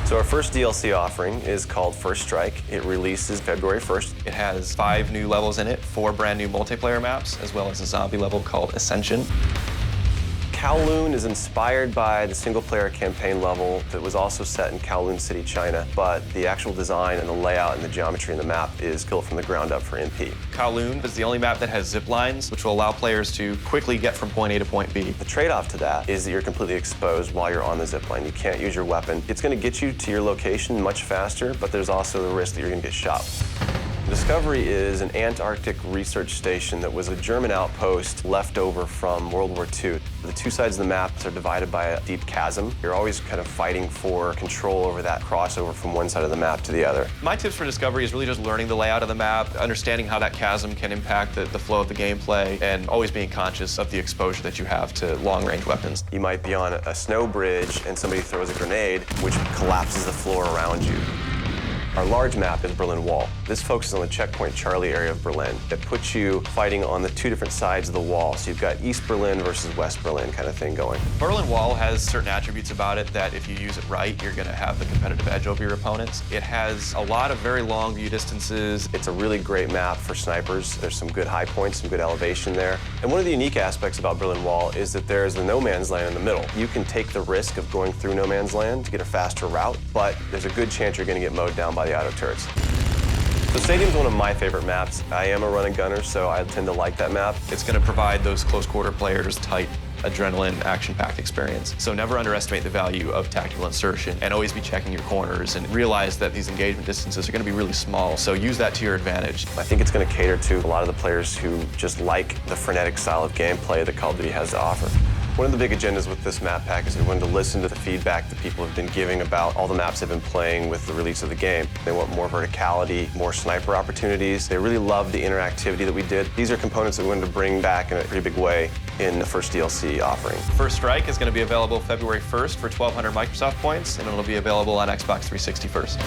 So our first DLC offering is called First Strike. It releases February 1st. It has 5 new levels in it, 4 brand new multiplayer maps, as well as a zombie level called Ascension. Kowloon is inspired by the single-player campaign level that was also set in Kowloon City, China, but the actual design and the layout and the geometry in the map is built from the ground up for MP. Kowloon is the only map that has zip lines, which will allow players to quickly get from point A to point B. The trade-off to that is that you're completely exposed while you're on the zip line. You can't use your weapon. It's going to get you to your location much faster, but there's also the risk that you're going to get shot. Discovery is an Antarctic research station that was a German outpost left over from World War II. The two sides of the map are divided by a deep chasm. You're always kind of fighting for control over that crossover from one side of the map to the other. My tips for Discovery is really just learning the layout of the map, understanding how that chasm can impact the flow of the gameplay, and always being conscious of the exposure that you have to long-range weapons. You might be on a snow bridge and somebody throws a grenade, which collapses the floor around you. Our large map is Berlin Wall. This focuses on the checkpoint Charlie area of Berlin. It puts you fighting on the two different sides of the wall. So you've got East Berlin versus West Berlin kind of thing going. Berlin Wall has certain attributes about it that if you use it right, you're going to have the competitive edge over your opponents. It has a lot of very long view distances. It's a really great map for snipers. There's some good high points, some good elevation there. And one of the unique aspects about Berlin Wall is that there's the no man's land in the middle. You can take the risk of going through no man's land to get a faster route, but there's a good chance you're going to get mowed down by the auto turrets. So Stadium's one of my favorite maps. I am a run and gunner, so I tend to like that map. It's going to provide those close quarter players tight adrenaline, action-packed experience. So never underestimate the value of tactical insertion and always be checking your corners and realize that these engagement distances are going to be really small, so use that to your advantage. I think it's going to cater to a lot of the players who just like the frenetic style of gameplay that Call of Duty has to offer. One of the big agendas with this map pack is we wanted to listen to the feedback that people have been giving about all the maps they've been playing with the release of the game. They want more verticality, more sniper opportunities. They really love the interactivity that we did. These are components that we wanted to bring back in a pretty big way in the first DLC offering. First Strike is going to be available February 1st for 1,200 Microsoft points, and it'll be available on Xbox 360 first.